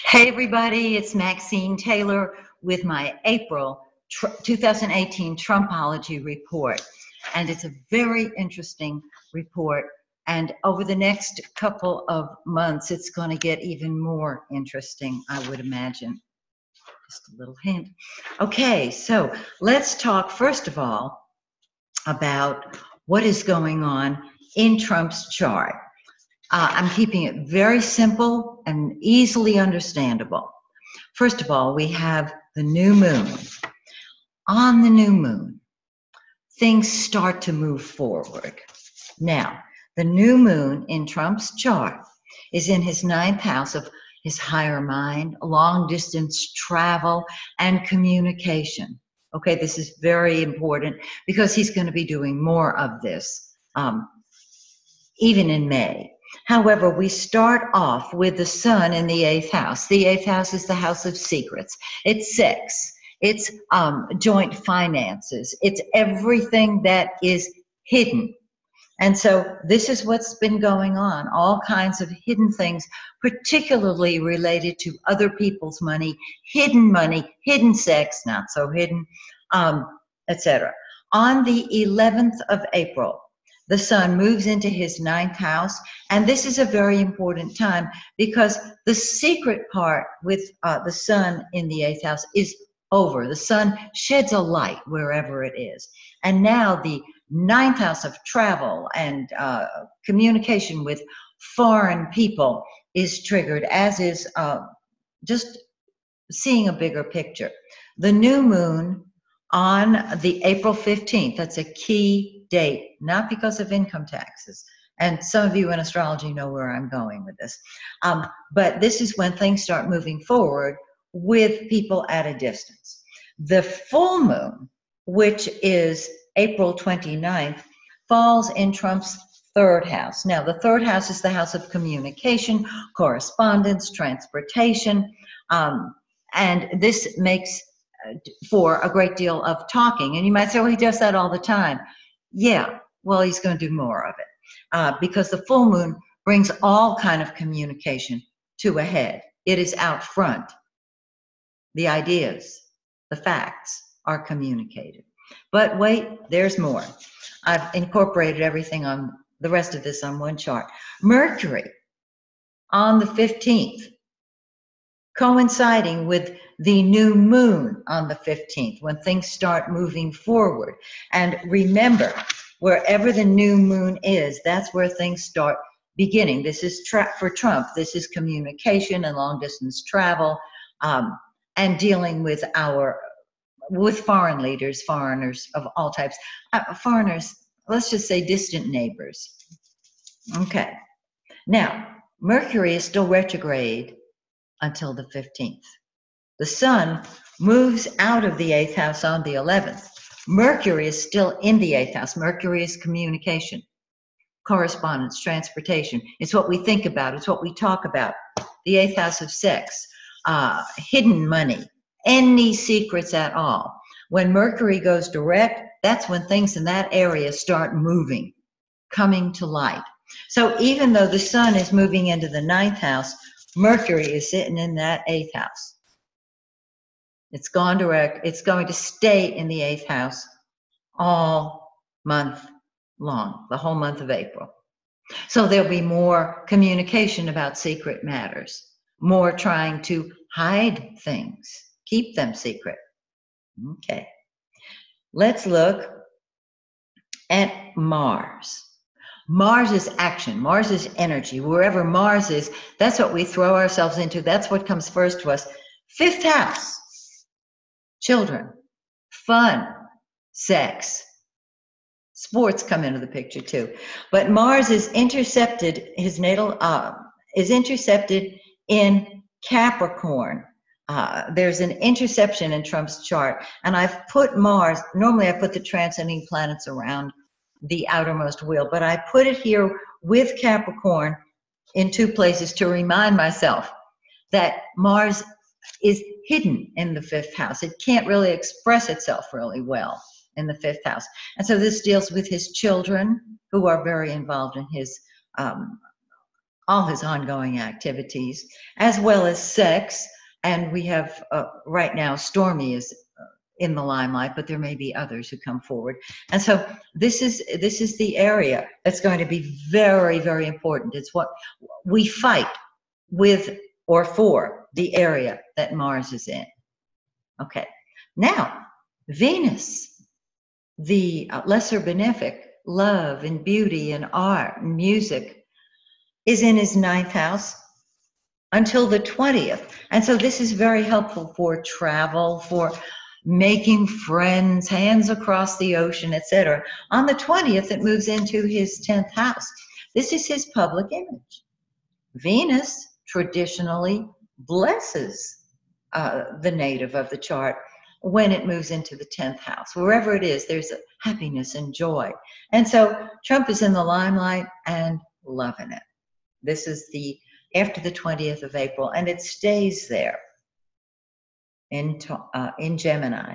Hey everybody, it's Maxine Taylor with my April 2018 Trumpology report. And it's a very interesting report. And over the next couple of months, it's going to get even more interesting, I would imagine. Just a little hint. Okay, so let's talk first of all about what is going on in Trump's chart. I'm keeping it very simple and easily understandable. First of all, we have the new moon. On the new moon, things start to move forward. Now, the new moon in Trump's chart is in his ninth house of his higher mind, long distance travel, and communication. Okay, this is very important because he's going to be doing more of this, even in May. However, we start off with the sun in the eighth house. The eighth house is the house of secrets. It's sex. It's joint finances. It's everything that is hidden. And so this is what's been going on, all kinds of hidden things, particularly related to other people's money, hidden sex, not so hidden, etc. On the 11th of April, the sun moves into his ninth house, and this is a very important time because the secret part with the sun in the eighth house is over. The sun sheds a light wherever it is. And now the ninth house of travel and communication with foreign people is triggered, as is just seeing a bigger picture. The new moon on the April 15th, that's a key date, not because of income taxes. And some of you in astrology know where I'm going with this. But this is when things start moving forward with people at a distance. The full moon, which is April 29th, falls in Trump's third house. Now, the third house is the house of communication, correspondence, transportation, and this makes for a great deal of talking. And you might say, well, he does that all the time. Yeah, well, he's going to do more of it because the full moon brings all kind of communication to a head. It is out front. The ideas, the facts are communicated. But wait, there's more. I've incorporated everything on the rest of this on one chart. Mercury on the 15th, coinciding with the new moon on the 15th, when things start moving forward. And remember, wherever the new moon is, that's where things start beginning. This is for Trump. This is communication and long distance travel, and dealing with foreign leaders, foreigners of all types. Foreigners, let's just say distant neighbors. Okay. Now, Mercury is still retrograde until the 15th. The sun moves out of the eighth house on the 11th. Mercury is still in the eighth house. Mercury is communication, correspondence, transportation. It's what we think about. It's what we talk about. The eighth house of sex, hidden money, any secrets at all. When Mercury goes direct, that's when things in that area start moving, coming to light. So even though the sun is moving into the ninth house, Mercury is sitting in that eighth house. It's gone direct. It's going to stay in the eighth house all month long, the whole month of April. So there'll be more communication about secret matters, more trying to hide things, keep them secret. Okay. Let's look at Mars. Mars is action. Mars is energy. Wherever Mars is, that's what we throw ourselves into. That's what comes first to us. Fifth house. Children, fun, sex, sports come into the picture too. But Mars is intercepted, his natal is intercepted in Capricorn. There's an interception in Trump's chart, and I've put Mars, normally I put the transcending planets around the outermost wheel, but I put it here with Capricorn in two places to remind myself that Mars is hidden in the fifth house. It can't really express itself really well in the fifth house. And so this deals with his children, who are very involved in his all his ongoing activities, as well as sex. And we have, right now, Stormy is in the limelight, but there may be others who come forward. And so this is the area that's going to be very, very important. It's what we fight with or for the area that Mars is in. Okay, now Venus, the lesser benefic, love and beauty and art and music, is in his 9th house until the 20th. And so this is very helpful for travel, for making friends, hands across the ocean, etc. On the 20th, it moves into his 10th house. This is his public image. Venus traditionally blesses the native of the chart when it moves into the 10th house. Wherever it is, there's a happiness and joy. And so Trump is in the limelight and loving it. This is after the 20th of April, and it stays there in Gemini,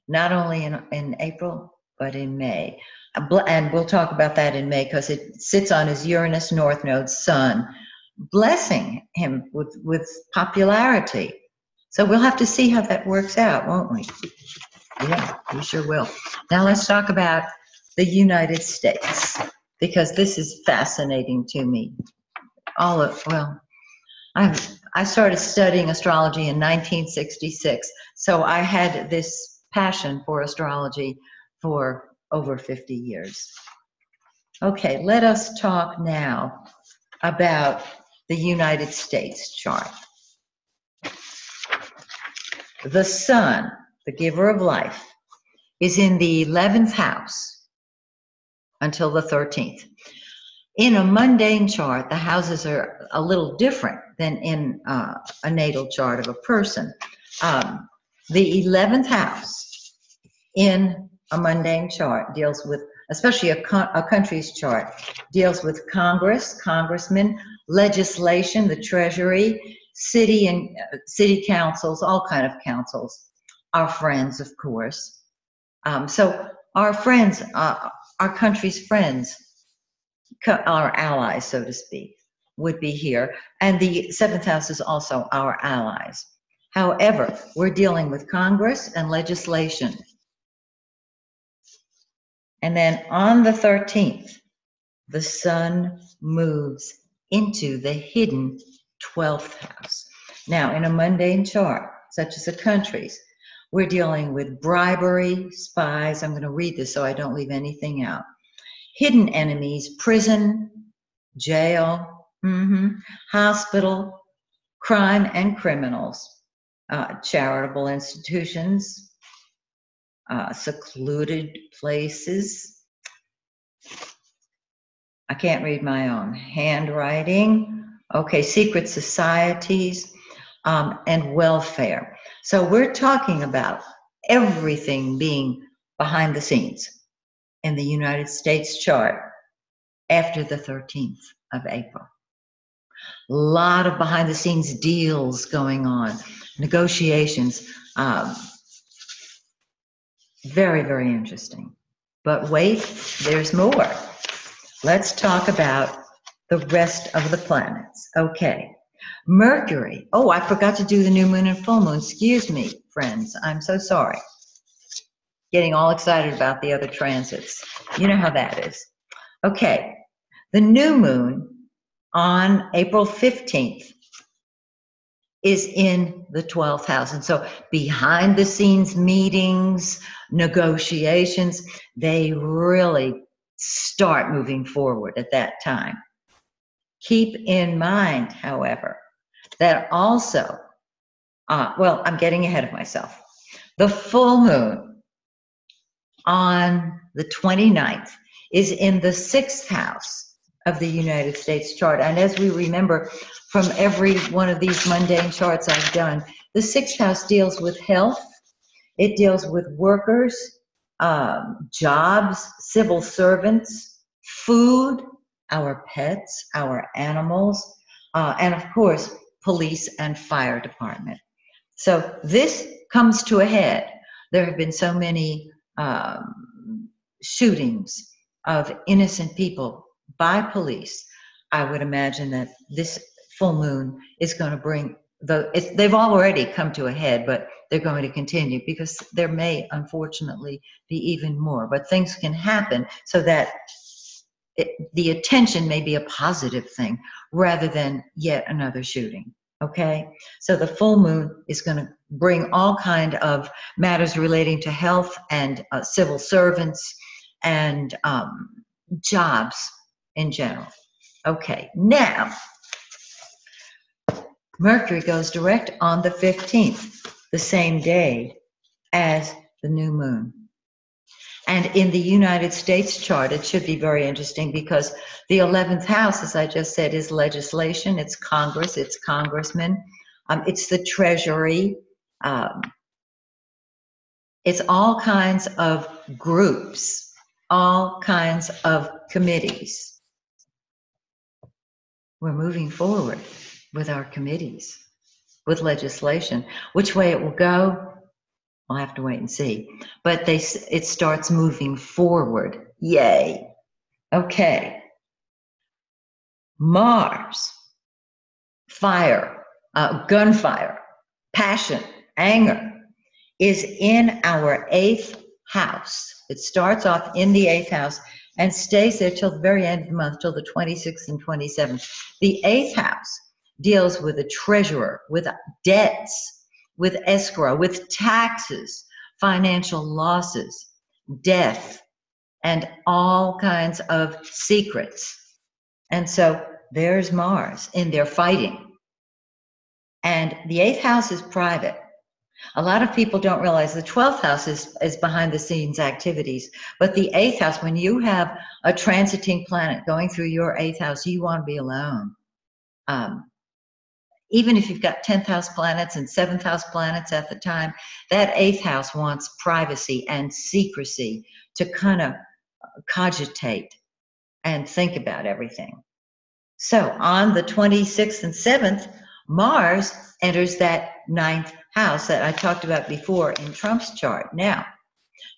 not only in April, but in May. And we'll talk about that in May because it sits on his Uranus North Node Sun, blessing him with popularity. So we'll have to see how that works out, won't we? Yeah, we sure will. Now let's talk about the United States, because this is fascinating to me. I started studying astrology in 1966, so I had this passion for astrology for over 50 years. Okay, let us talk now about the United States chart. The Sun, the giver of life, is in the 11th house until the 13th. In a mundane chart, the houses are a little different than in a natal chart of a person. The 11th house in a mundane chart deals with, especially a country's chart, deals with Congress, congressmen, legislation, the Treasury, city and city councils, all kind of councils, our friends, of course. So our friends, our country's friends, our allies, so to speak, would be here. And the 7th house is also our allies. However, we're dealing with Congress and legislation. And then on the 13th, the Sun moves into the hidden 12th house. Now, in a mundane chart, such as a country's, we're dealing with bribery, spies. I'm going to read this so I don't leave anything out. Hidden enemies, prison, jail, hospital, crime and criminals, charitable institutions, secluded places. I can't read my own handwriting. Okay, secret societies, and welfare. So we're talking about everything being behind the scenes in the United States chart after the 13th of April. A lot of behind the scenes deals going on, negotiations. Very, very interesting. But wait, there's more. Let's talk about the rest of the planets. Okay. Mercury. Oh, I forgot to do the new moon and full moon. Excuse me, friends. I'm so sorry. Getting all excited about the other transits. You know how that is. Okay. The new moon on April 15th is in the 12th house. And so behind the scenes meetings, negotiations, they really start moving forward at that time. Keep in mind, however, that also, well, I'm getting ahead of myself. The full moon on the 29th is in the 6th house of the United States chart. And as we remember from every one of these mundane charts I've done, the 6th house deals with health. It deals with workers, jobs, civil servants, food, our pets, our animals, and of course, police and fire department. So this comes to a head. There have been so many shootings of innocent people by police. I would imagine that this full moon is going to bring they've already come to a head, but they're going to continue because there may, unfortunately, be even more. But things can happen so that the attention may be a positive thing rather than yet another shooting. Okay, so the full moon is going to bring all kind of matters relating to health and civil servants and jobs in general. Okay, now Mercury goes direct on the 15th, the same day as the new moon. And in the United States chart, it should be very interesting because the 11th house, as I just said, is legislation, it's Congress, it's congressmen, it's the Treasury, it's all kinds of groups, all kinds of committees. We're moving forward with our committees, with legislation. Which way it will go, we'll have to wait and see. But it starts moving forward. Yay. Okay. Mars, fire, gunfire, passion, anger, is in our 8th house. It starts off in the 8th house and stays there till the very end of the month, till the 26th and 27th. The 8th house deals with a treasurer, with debts, with escrow, with taxes, financial losses, death, and all kinds of secrets. And so there's Mars in there fighting. And the 8th house is private. A lot of people don't realize the 12th house is behind the scenes activities, but the 8th house, when you have a transiting planet going through your 8th house, you want to be alone. Even if you've got 10th house planets and 7th house planets at the time, that 8th house wants privacy and secrecy to kind of cogitate and think about everything. So on the 26th and 7th, Mars enters that 9th house that I talked about before in Trump's chart. Now,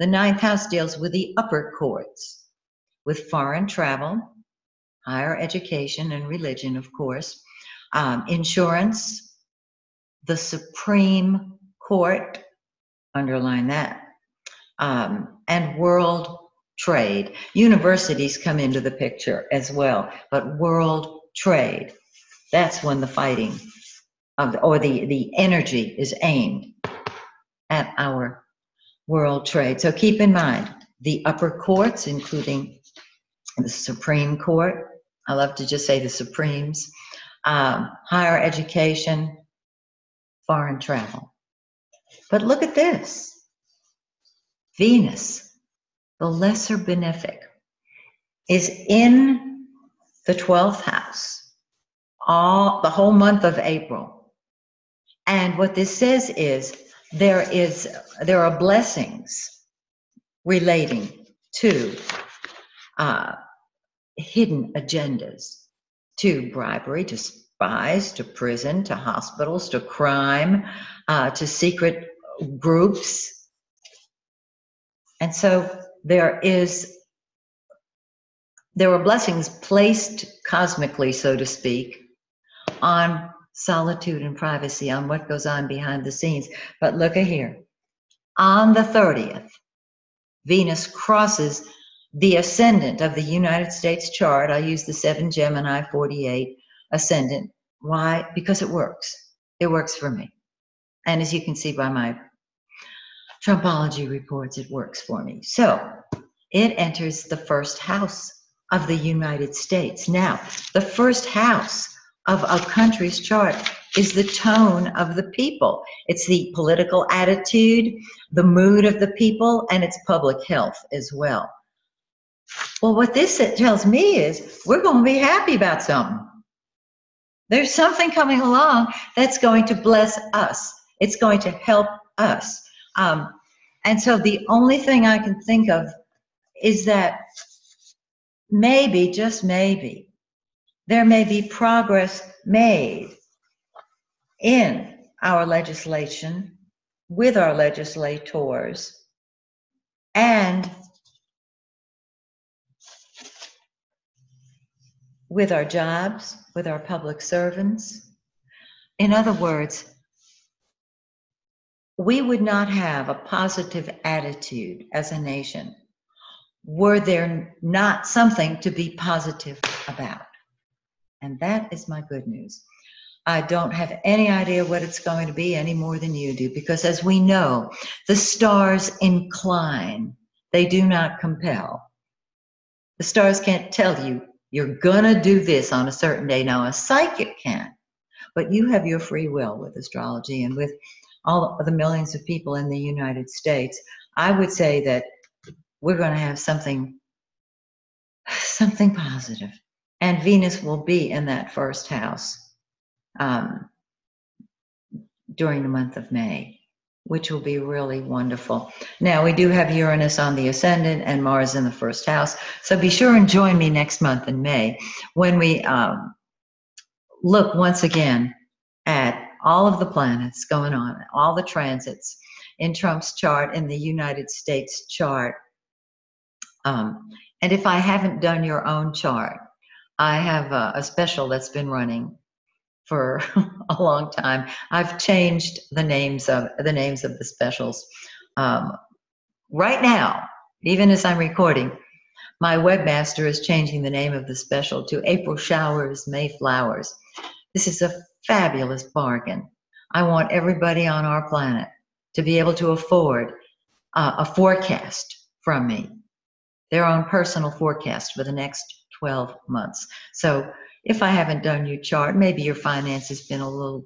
the 9th house deals with the upper courts, with foreign travel, higher education and religion, of course, insurance, the Supreme Court, underline that, and world trade. Universities come into the picture as well, but world trade, that's when the fighting or the energy is aimed at our world trade. So keep in mind, the upper courts, including the Supreme Court, I love to just say the Supremes, higher education, foreign travel. But look at this. Venus, the lesser benefic, is in the 12th house the whole month of April. And what this says is there are blessings relating to hidden agendas, to bribery, to spies, to prison, to hospitals, to crime, to secret groups. And so there are blessings placed cosmically, so to speak, on solitude and privacy, on what goes on behind the scenes. But look at here. On the 30th, Venus crosses the ascendant of the United States chart. I use the 7 Gemini 48 ascendant. Why? Because it works. It works for me. And as you can see by my Trumpology reports, it works for me. So it enters the 1st house of the United States. Now, the 1st house of a country's chart is the tone of the people. It's the political attitude, the mood of the people, and it's public health as well. Well, what this tells me is we're going to be happy about something. There's something coming along that's going to bless us. It's going to help us. And so the only thing I can think of is that maybe, just maybe, there may be progress made in our legislation, with our legislators, and with our jobs, with our public servants. In other words, we would not have a positive attitude as a nation were there not something to be positive about. And that is my good news. I don't have any idea what it's going to be any more than you do, because as we know, the stars incline, they do not compel. The stars can't tell you, you're gonna do this on a certain day. Now, a psychic can, but you have your free will with astrology, and with all of the millions of people in the United States. I would say that we're going to have something positive. And Venus will be in that first house during the month of May, which will be really wonderful. Now, we do have Uranus on the ascendant and Mars in the first house. So be sure and join me next month in May when we look once again at all of the planets going on, all the transits in Trump's chart, in the United States chart. And if I haven't done your own chart, I have a special that's been running for a long time. I've changed the names of the specials. Right now, even as I'm recording, my webmaster is changing the name of the special to April Showers, May Flowers. This is a fabulous bargain. I want everybody on our planet to be able to afford a forecast from me, their own personal forecast for the next 12 months. So if I haven't done your chart, maybe your finances have been a little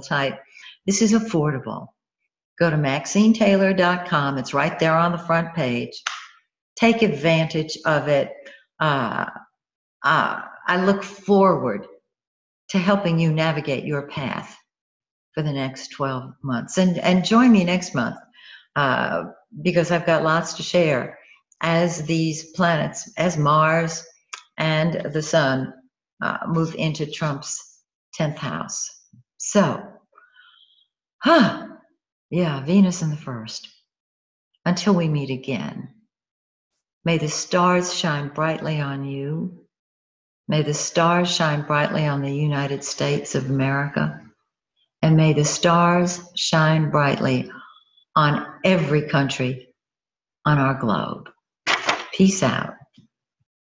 tight. This is affordable. Go to MaxineTaylor.com. It's right there on the front page. Take advantage of it. I look forward to helping you navigate your path for the next 12 months. And join me next month because I've got lots to share as these planets, as Mars and the Sun move into Trump's 10th house. So, Venus in the first. Until we meet again, may the stars shine brightly on you. May the stars shine brightly on the United States of America. And may the stars shine brightly on every country on our globe. Peace out.